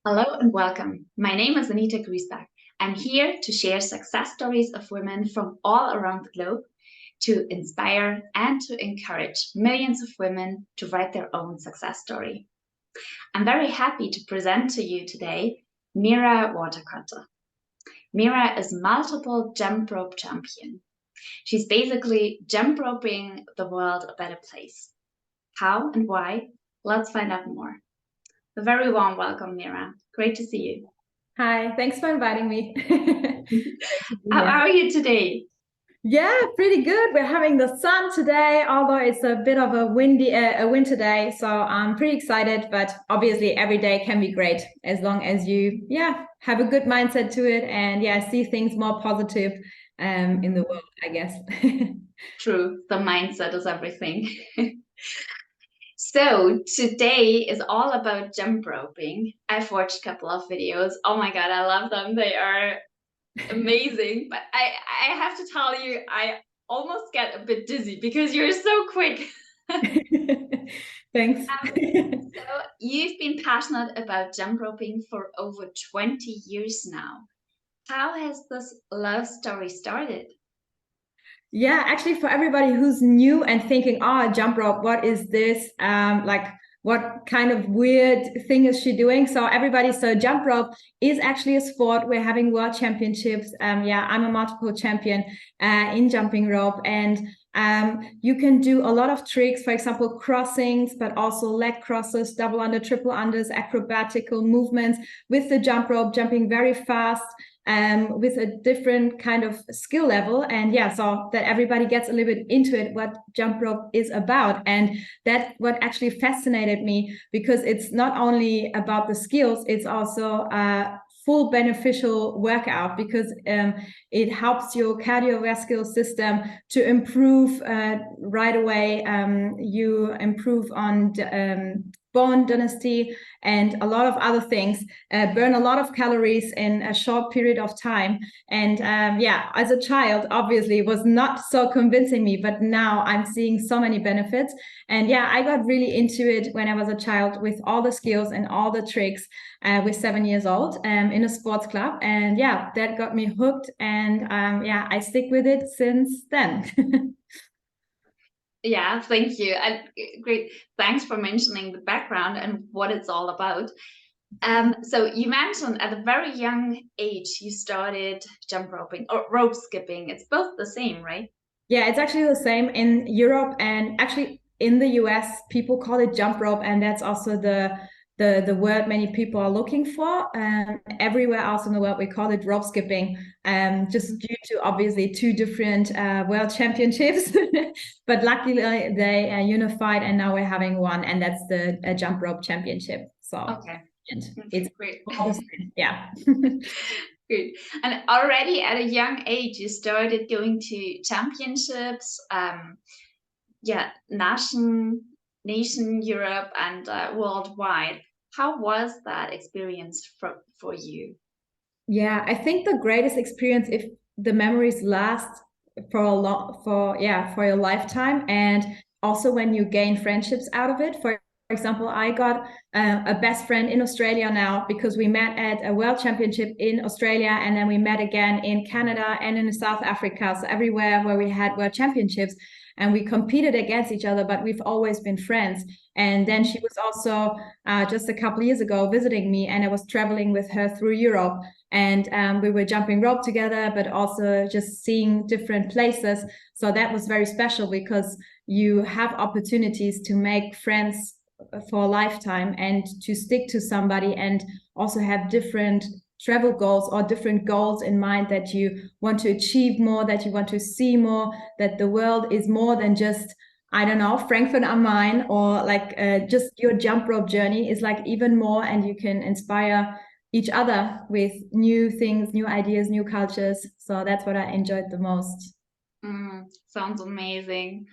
Hello and welcome. My name is 𝐒𝐭𝐤𝐯. I'm here to share success stories of women from all around the globe to inspire and to encourage millions of women to write their own success story. I'm very happy to present to you today Mira Waterkotte. Mira is multiple jump rope champion. She's basically jump roping the world a better place. How and why? Let's find out more. A very warm welcome, Mira. Great to see you. Hi, thanks for inviting me. How are you today? Yeah, pretty good. We're having the sun today, although it's a bit of a windy, a winter day. So I'm pretty excited, but obviously every day can be great as long as you, have a good mindset to it and see things more positive in the world, I guess. True, the mindset is everything. So today is all about jump roping. I've watched a couple of videos. Oh my God, I love them. They are amazing. But I have to tell you, I almost get a bit dizzy because you're so quick. Thanks. So you've been passionate about jump roping for over 20 years now. How has this love story started? Yeah, actually, for everybody who's new and thinking, oh, jump rope, what is this? Like, what kind of weird thing is she doing? So jump rope is actually a sport. We're having world championships. I'm a multiple champion in jumping rope, and you can do a lot of tricks, for example, crossings, but also leg crosses, double under, triple unders, acrobatical movements with the jump rope, jumping very fast. With a different kind of skill level, and so that everybody gets a little bit into it, what jump rope is about. And that what actually fascinated me, because it's not only about the skills, it's also full beneficial workout, because it helps your cardiovascular system to improve right away. You improve on bone density and a lot of other things, burn a lot of calories in a short period of time. And as a child, obviously, it was not so convincing me, but now I'm seeing so many benefits. And I got really into it when I was a child, with all the skills and all the tricks, with 7 years old, in a sports club. And that got me hooked. And I stick with it since then. Yeah, thank you. And great. Thanks for mentioning the background and what it's all about. So you mentioned at a very young age you started jump roping or rope skipping. It's both the same, right? Yeah, it's actually the same in Europe, and actually in the US, people call it jump rope, and that's also the word many people are looking for. Everywhere else in the world, we call it rope skipping, just due to obviously two different world championships. But luckily, they unified, and now we're having one, and that's the jump rope championship. So Okay. it's Great. yeah. Good. And already at a young age, you started going to championships, nation, Europe, and worldwide. How was that experience for you? Yeah, I think the greatest experience, if the memories last for a long, for your lifetime, and also when you gain friendships out of it. For example, I got a best friend in Australia now, because we met at a world championship in Australia, and then we met again in Canada and in South Africa. So everywhere where we had world championships, and we competed against each other, but we've always been friends. And then she was also just a couple of years ago visiting me, and I was traveling with her through Europe, and we were jumping rope together, but also just seeing different places. So that was very special, because you have opportunities to make friends for a lifetime, and to stick to somebody, and also have different travel goals or different goals in mind, that you want to achieve more, that you want to see more, that the world is more than just, I don't know, Frankfurt am Main, or like just your jump rope journey is like even more, and you can inspire each other with new things, new ideas, new cultures. So that's what I enjoyed the most. Sounds amazing.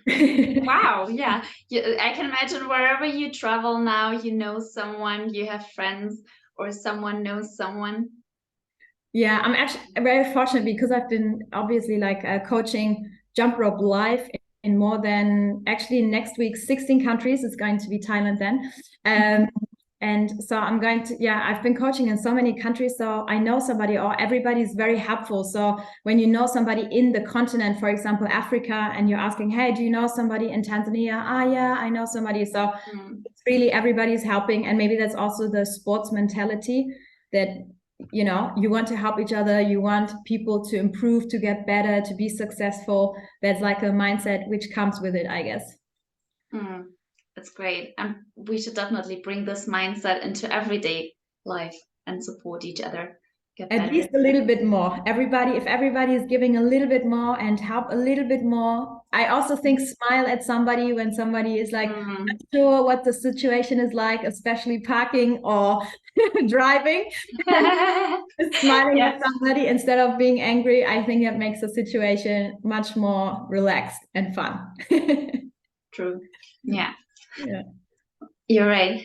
Wow, yeah. I can imagine wherever you travel now, you know someone, you have friends, or someone knows someone. Yeah, I'm actually very fortunate, because I've been obviously like coaching jump rope live in more than, actually next week, 16 countries. It's going to be Thailand then. And so I'm going to, I've been coaching in so many countries, so I know somebody, or everybody's very helpful. So when you know somebody in the continent, for example, Africa, and you're asking, hey, do you know somebody in Tanzania? Yeah, I know somebody. So it's really everybody's helping. And maybe that's also the sports mentality that, you know, you want to help each other. You want people to improve, to get better, to be successful. That's like a mindset which comes with it, I guess. That's great. And we should definitely bring this mindset into everyday life and support each other. At least a little bit more. If everybody is giving a little bit more and help a little bit more. I also think smile at somebody when somebody is like, not sure what the situation is like, especially parking or driving. Smiling at somebody instead of being angry, I think that makes the situation much more relaxed and fun. True. Yeah. You're right.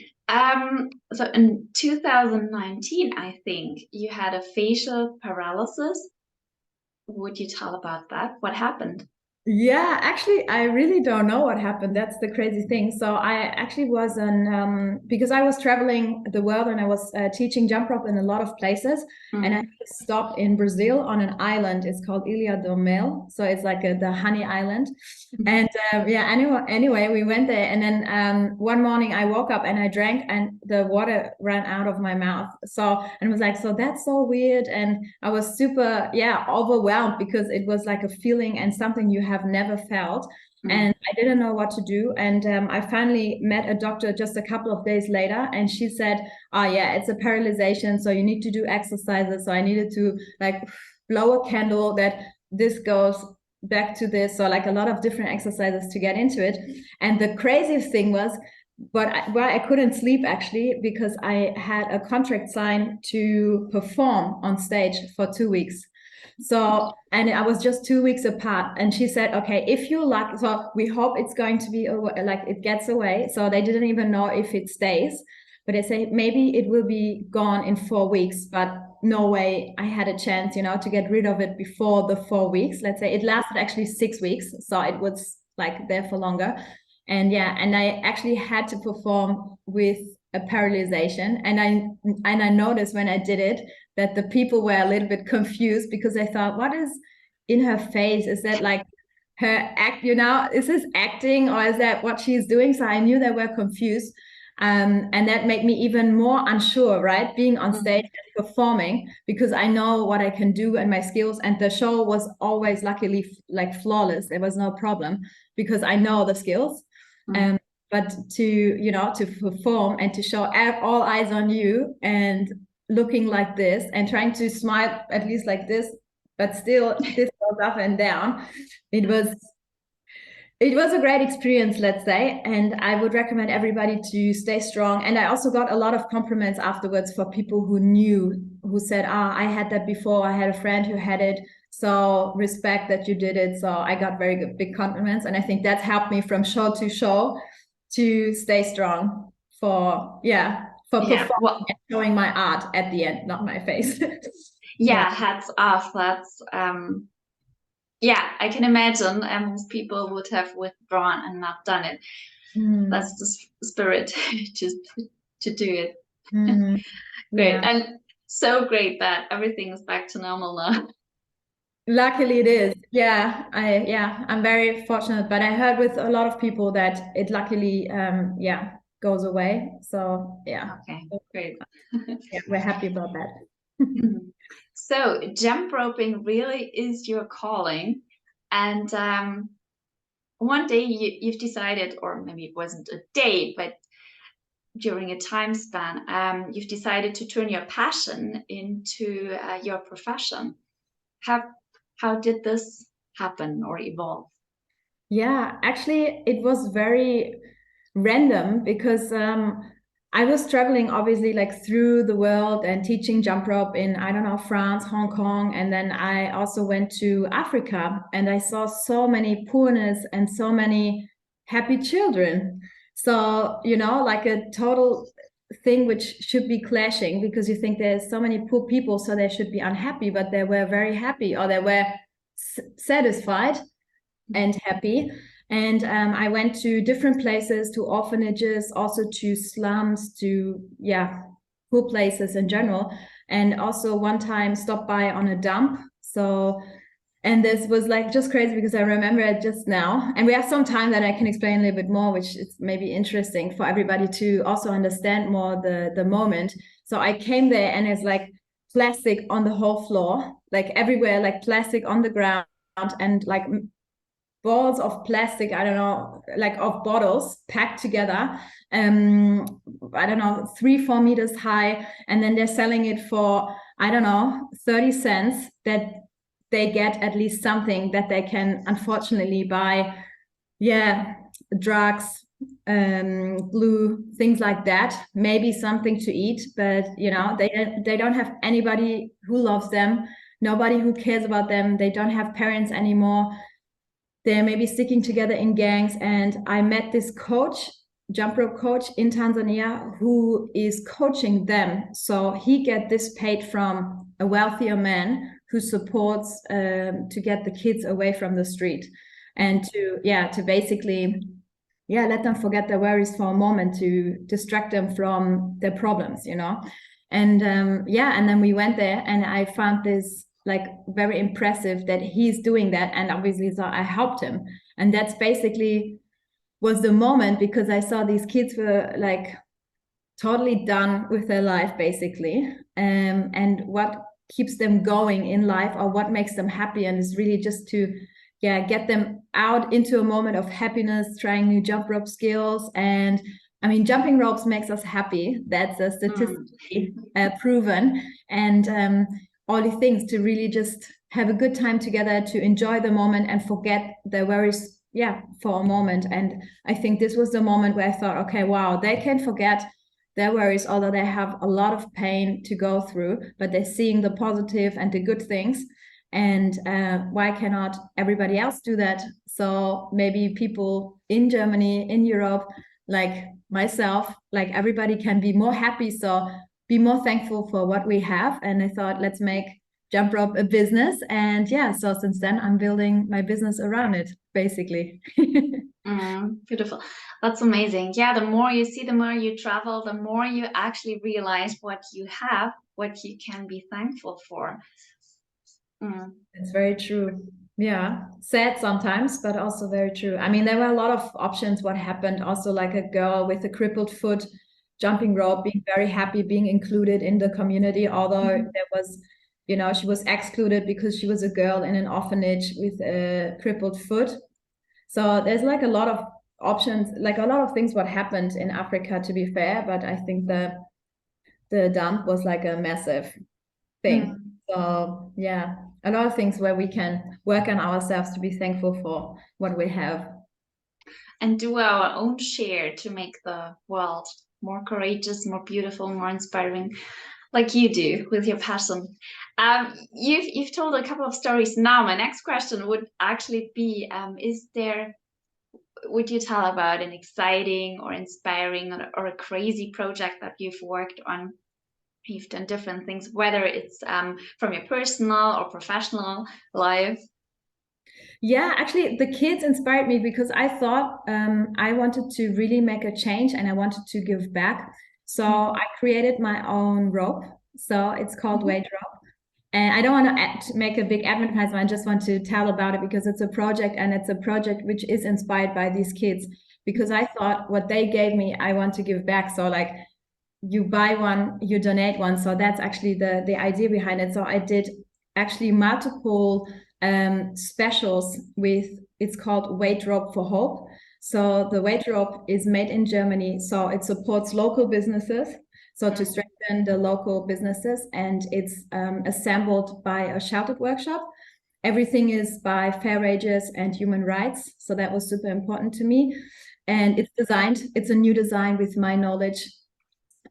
So in 2019, I think you had a facial paralysis. Would you tell about that? What happened? Yeah, actually, I really don't know what happened. That's the crazy thing. So I actually was because I was traveling the world and I was teaching jump rope in a lot of places. And I stopped in Brazil on an island. It's called 𝐒𝐬𝐲𝐬. So it's like the honey island. And anyway, we went there. And then one morning I woke up and I drank and the water ran out of my mouth. And it was like, so that's so weird. And I was super, overwhelmed because it was like a feeling and something you have never felt. And I didn't know what to do. And I finally met a doctor just a couple of days later, and she said, oh yeah, it's a paralyzation, so you need to do exercises. So I needed to like blow a candle that this goes back to this, so like a lot of different exercises to get into it. And the craziest thing was, where I couldn't sleep actually, because I had a contract signed to perform on stage for 2 weeks. So, and I was just 2 weeks apart, and she said, okay, if you like, so we hope it's going to be like it gets away. So they didn't even know if it stays, but they say maybe it will be gone in 4 weeks, but no way I had a chance, to get rid of it before the 4 weeks. Let's say it lasted actually 6 weeks, so it was like there for longer. And I actually had to perform with a paralyzation, and I noticed when I did it that the people were a little bit confused because they thought, what is in her face? Is that like her act, is this acting or is that what she's doing? So I knew they were confused. And that made me even more unsure, right? Being on stage and performing, because I know what I can do and my skills. And the show was always luckily like flawless. There was no problem because I know the skills. But to perform and to show all eyes on you and looking like this and trying to smile at least like this, but still this goes up and down. It was a great experience, let's say, and I would recommend everybody to stay strong. And I also got a lot of compliments afterwards for people who said, I had that before, I had a friend who had it, so respect that you did it. So I got very good big compliments, and I think that's helped me from show to show to stay strong for performing and showing my art at the end, not my face. Hats off. That's I can imagine most people would have withdrawn and not done it. That's the spirit to do it. Great. And so great that everything is back to normal now. Luckily it is. I'm very fortunate, but I heard with a lot of people that it luckily goes away. So okay, great. We're happy about that. So jump roping really is your calling, and one day you've decided, or maybe it wasn't a day, but during a time span, you've decided to turn your passion into your profession. How did this happen or evolve? Yeah, actually, it was very random because I was traveling obviously like through the world and teaching jump rope in, I don't know, France, Hong Kong. And then I also went to Africa and I saw so many poorness and so many happy children. So, like a total thing which should be clashing, because you think there's so many poor people, so they should be unhappy, but they were very happy, or they were satisfied and happy. And I went to different places, to orphanages, also to slums, to, poor places in general. And also one time stopped by on a dump. So, and this was like just crazy because I remember it just now. And we have some time that I can explain a little bit more, which is maybe interesting for everybody to also understand more the moment. So I came there and it's like plastic on the whole floor, like everywhere, like plastic on the ground, and like balls of plastic, I don't know, like of bottles packed together, I don't know, 3-4 meters high. And then they're selling it for, I don't know, 30 cents, that they get at least something that they can unfortunately buy. Drugs, glue, things like that, maybe something to eat, but they don't have anybody who loves them, nobody who cares about them. They don't have parents anymore. They're maybe sticking together in gangs. And I met this coach, jump rope coach in Tanzania, who is coaching them. So he get this paid from a wealthier man who supports to get the kids away from the street, and to basically let them forget their worries for a moment, to distract them from their problems, and and then we went there, and I found this like very impressive that he's doing that. And obviously, so I helped him. And that's basically was the moment, because I saw these kids were like totally done with their life, basically. And what keeps them going in life, or what makes them happy, and is really just to get them out into a moment of happiness, trying new jump rope skills. And I mean, jumping ropes makes us happy. That's a statistically proven. And all these things to really just have a good time together, to enjoy the moment and forget their worries, for a moment. And I think this was the moment where I thought, okay, wow, they can forget their worries, although they have a lot of pain to go through, but they're seeing the positive and the good things. And why cannot everybody else do that? So maybe people in Germany, in Europe, like myself, like everybody can be more happy. So be more thankful for what we have. And I thought, let's make jump rope a business. And so since then I'm building my business around it, basically. Beautiful. That's amazing. Yeah, the more you see, the more you travel, the more you actually realize what you have, what you can be thankful for. It's very true. Yeah, sad sometimes, but also very true. I mean, there were a lot of options. What happened also, like a girl with a crippled foot jumping rope, being very happy being included in the community, although there was, she was excluded because she was a girl in an orphanage with a crippled foot. So there's like a lot of options, like a lot of things what happened in Africa, to be fair. But I think the dump was like a massive thing. So a lot of things where we can work on ourselves to be thankful for what we have. And do our own share to make the world more courageous, more beautiful, more inspiring, like you do with your passion. You've told a couple of stories now. My next question would actually be, would you tell about an exciting or inspiring or a crazy project that you've worked on? You've done different things, whether it's from your personal or professional life. Yeah, actually, the kids inspired me because I thought I wanted to really make a change and I wanted to give back. So I created my own rope. So it's called weight rope. And I don't want to make a big advertisement. I just want to tell about it because it's a project, and it's a project which is inspired by these kids, because I thought what they gave me, I want to give back. So like, you buy one, you donate one. So that's actually the idea behind it. So I did actually multiple specials with, it's called Weight Rope for Hope. So the weight rope is made in Germany. So it supports local businesses. So to strengthen the local businesses, and it's assembled by a sheltered workshop. Everything is by fair wages and human rights. So that was super important to me. And it's a new design with my knowledge,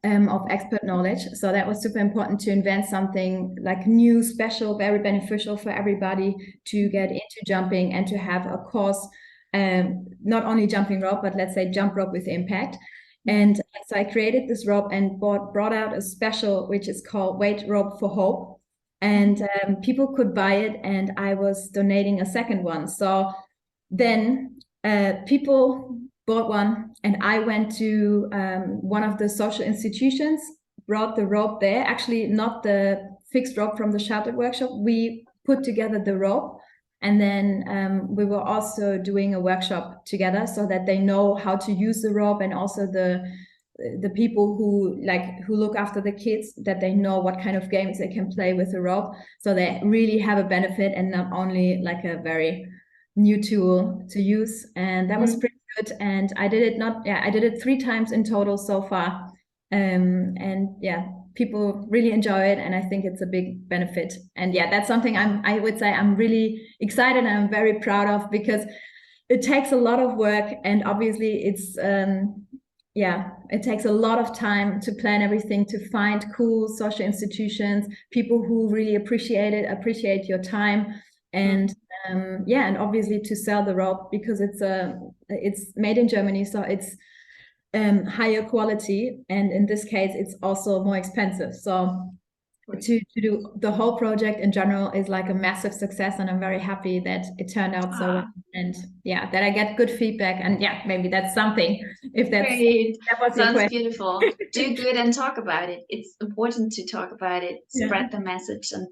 of expert knowledge. So that was super important to invent something like new, special, very beneficial for everybody to get into jumping and to have a course, not only jumping rope, but let's say jump rope with impact. And so I created this rope and brought out a special, which is called Weight Rope for Hope. And people could buy it, and I was donating a second one. So then people bought one, and I went to one of the social institutions, brought the rope there, actually not the fixed rope from the sheltered workshop. We put together the rope, and then we were also doing a workshop together so that they know how to use the rope, and also the people who look after the kids, that they know what kind of games they can play with the rope, so they really have a benefit and not only like a very new tool to use. And that was pretty good. And I did it 3 times in total so far. And yeah, people really enjoy it, and I think it's a big benefit. And yeah, that's something I would say I'm really excited and I'm very proud of, because it takes a lot of work, and obviously it's it takes a lot of time to plan everything, to find cool social institutions, people who really appreciate your time, and and obviously to sell the rope, because it's made in Germany, so it's higher quality, and in this case it's also more expensive. So to do the whole project in general is like a massive success, and I'm very happy that it turned out so well, and yeah, that I get good feedback. And yeah, maybe that's something, if that's Great. that was Sounds your beautiful. Do good and talk about it. It's important to talk about it, spread the message, and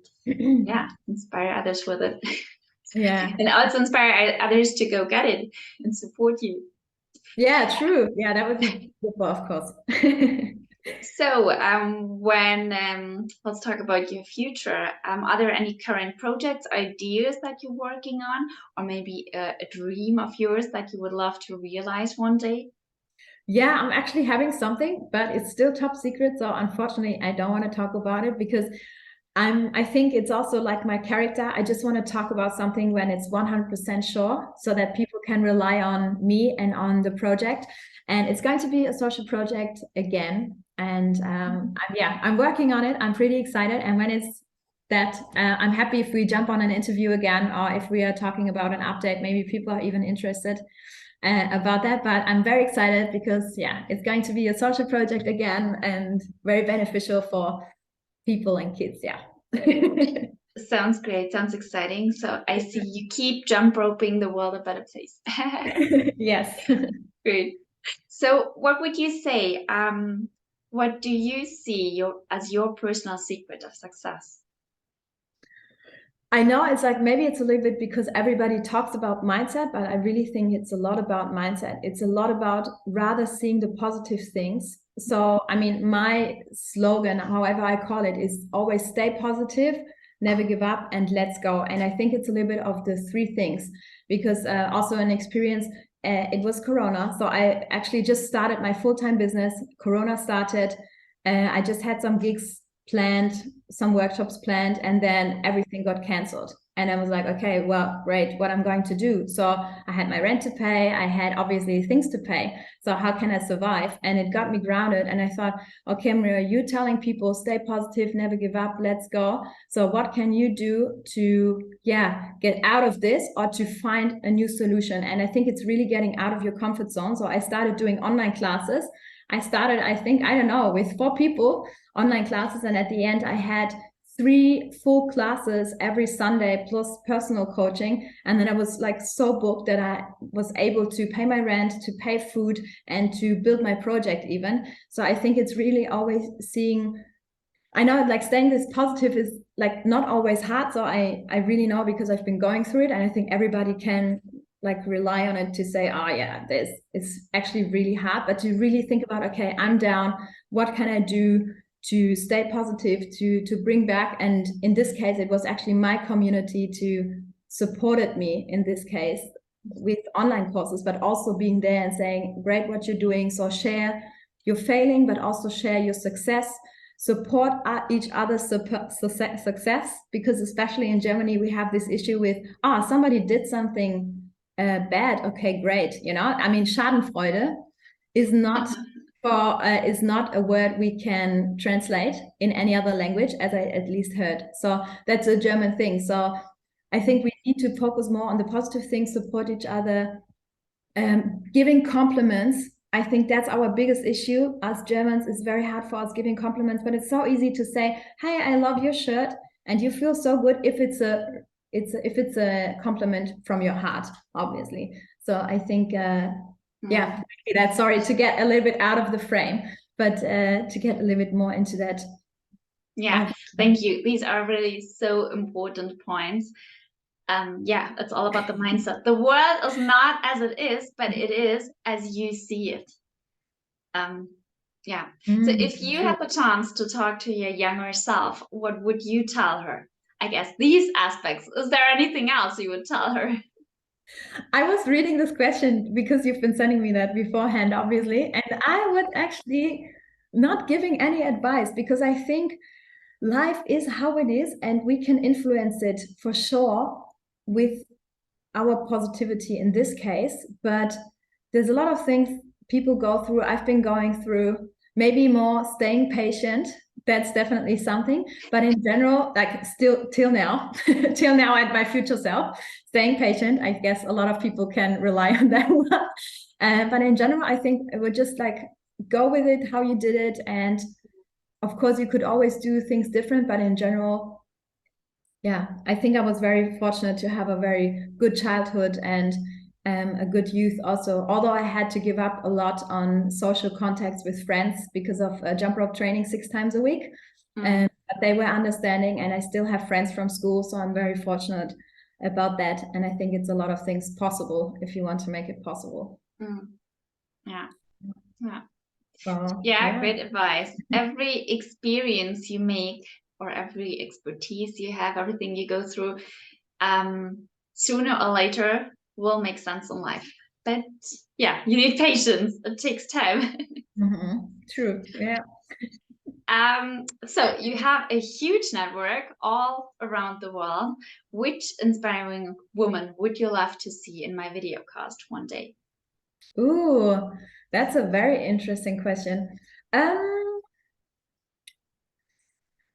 inspire others with it. And also inspire others to go get it and support you. Yeah, true. Yeah, that would be super, of course. So let's talk about your future. Are there any current projects, ideas that you're working on, or maybe a dream of yours that you would love to realize one day? Yeah, I'm actually having something, but it's still top secret. So unfortunately, I don't want to talk about it, because I think it's also like my character. I just want to talk about something when it's 100% sure, so that people can rely on me and on the project. And it's going to be a social project again. And I'm working on it. I'm pretty excited. And when it's that, I'm happy if we jump on an interview again, or if we are talking about an update, maybe people are even interested about that. But I'm very excited, because it's going to be a social project again, and very beneficial for people and kids. Sounds great. Sounds exciting. So I see you keep jump roping the world a better place. Yes. Great. So what would you say? What do you see as your personal secret of success? I know it's like, maybe it's a little bit because everybody talks about mindset, but I really think it's a lot about mindset. It's a lot about rather seeing the positive things. So, I mean, my slogan, however I call it, is always stay positive, never give up, and let's go. And I think it's a little bit of the 3 things, because also an experience, it was Corona. So I actually just started my full-time business. Corona started. I just had some gigs planned, some workshops planned, and then everything got canceled. And I was like, okay, well, great, what I'm going to do? So I had my rent to pay, I had obviously things to pay. So how can I survive? And it got me grounded. And I thought, okay, Mira, you telling people stay positive, never give up, let's go. So what can you do to get out of this, or to find a new solution? And I think it's really getting out of your comfort zone. So I started doing online classes. I started, I think, I don't know, with 4 people, online classes. And at the end, I had 3 full classes every Sunday, plus personal coaching. And then I was like so booked that I was able to pay my rent, to pay food, and to build my project even. So I think it's really always seeing, I know like staying this positive is like not always hard. So I really know, because I've been going through it, and I think everybody can like rely on it to say, oh yeah, it's actually really hard. But to really think about, okay, I'm down, what can I do to stay positive, to bring back? And in this case, it was actually my community to supported me in this case with online courses, but also being there and saying, great, what you're doing. So share your failing, but also share your success, support each other's success, because especially in Germany, we have this issue with, somebody did something bad. Okay, great. You know, I mean, Schadenfreude is not is not a word we can translate in any other language, as I at least heard. So that's a German thing. So I think we need to focus more on the positive things, support each other, giving compliments. I think that's our biggest issue. As Germans, it's very hard for us giving compliments, but it's so easy to say, hey, I love your shirt. And you feel so good if it's a compliment from your heart, obviously. So I think, yeah, that's sorry to get a little bit out of the frame, but to get a little bit more into that. Yeah, thank you. These are really so important points. Yeah, it's all about the mindset. The world is not as it is, but it is as you see it. Yeah. So if you had the chance to talk to your younger self, what would you tell her? I guess these aspects. Is there anything else you would tell her? I was reading this question because you've been sending me that beforehand, obviously, and I would actually not giving any advice because I think life is how it is and we can influence it for sure with our positivity in this case. But there's a lot of things people go through. I've been going through, maybe more staying patient. That's definitely something. But in general, like still till now, till now at my future self, staying patient. I guess a lot of people can rely on that one. But in general, I think it would just like go with it, how you did it. And of course, you could always do things different, but in general, yeah, I think I was very fortunate to have a very good childhood and a good youth also, although I had to give up a lot on social contacts with friends because of jump rope training 6 times a week. But they were understanding and I still have friends from school. So I'm very fortunate about that. And I think it's a lot of things possible if you want to make it possible. Yeah. Yeah. So, yeah, great advice. Every experience you make or every expertise you have, everything you go through, sooner or later will make sense in life. But yeah, you need patience. It takes time. True. Yeah. So you have a huge network all around the world. Which inspiring woman would you love to see in my video cast one day? Ooh, that's a very interesting question.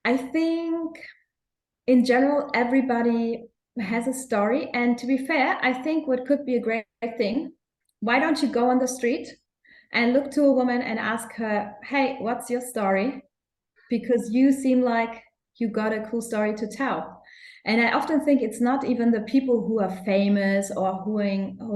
I think in general, everybody has a story. And to be fair, I think what could be a great thing, why don't you go on the street and look to a woman and ask her, hey, what's your story? Because you seem like you got a cool story to tell. And I often think it's not even the people who are famous or who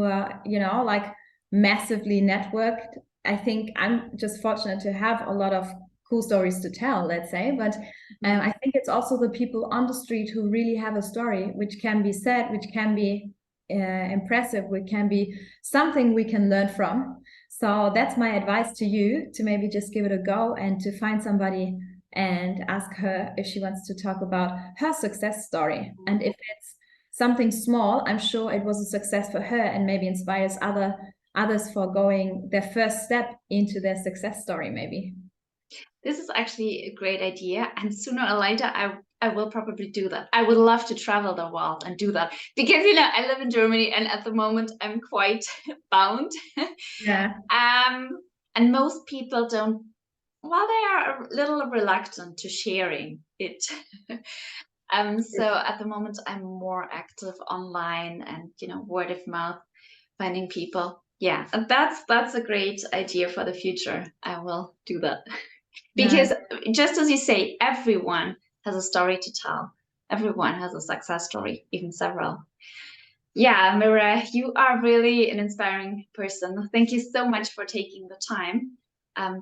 are, you know, like massively networked. I think I'm just fortunate to have a lot of cool stories to tell, let's say. But I think it's also the people on the street who really have a story, which can be said, which can be impressive, which can be something we can learn from. So that's my advice to you, to maybe just give it a go and to find somebody and ask her if she wants to talk about her success story. And if it's something small, I'm sure it was a success for her and maybe inspires others for going their first step into their success story, maybe. This is actually a great idea. And sooner or later, I will probably do that. I would love to travel the world and do that because, you know, I live in Germany and at the moment I'm quite bound. Yeah. And most people don't, well, they are a little reluctant to sharing it. So at the moment I'm more active online and, you know, word of mouth, finding people. Yeah, and that's a great idea for the future. I will do that. Because just as you say, everyone has a story to tell. Everyone has a success story, even several. Yeah, Mira, you are really an inspiring person. Thank you so much for taking the time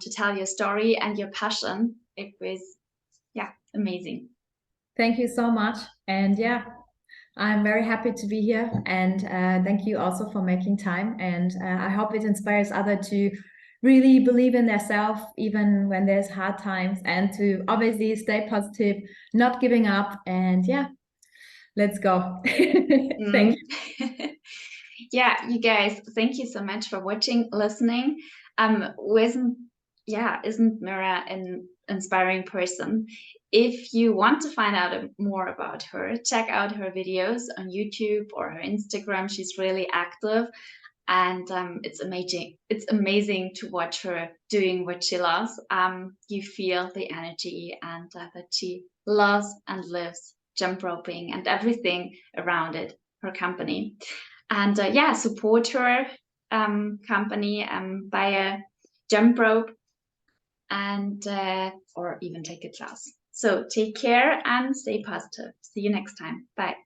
to tell your story and your passion. It was, yeah, amazing. Thank you so much. And yeah, I'm very happy to be here. And thank you also for making time. And I hope it inspires others to really believe in themselves, even when there's hard times, and to obviously stay positive, not giving up. And yeah, let's go. Thank you. Yeah, you guys, thank you so much for watching, listening. Isn't Mira an inspiring person? If you want to find out more about her, check out her videos on YouTube or her Instagram. She's really active. And it's amazing. It's amazing to watch her doing what she loves. You feel the energy and that she loves and lives jump roping and everything around it, her company. And yeah, support her company, buy a jump rope and or even take a class. So take care and stay positive. See you next time. Bye.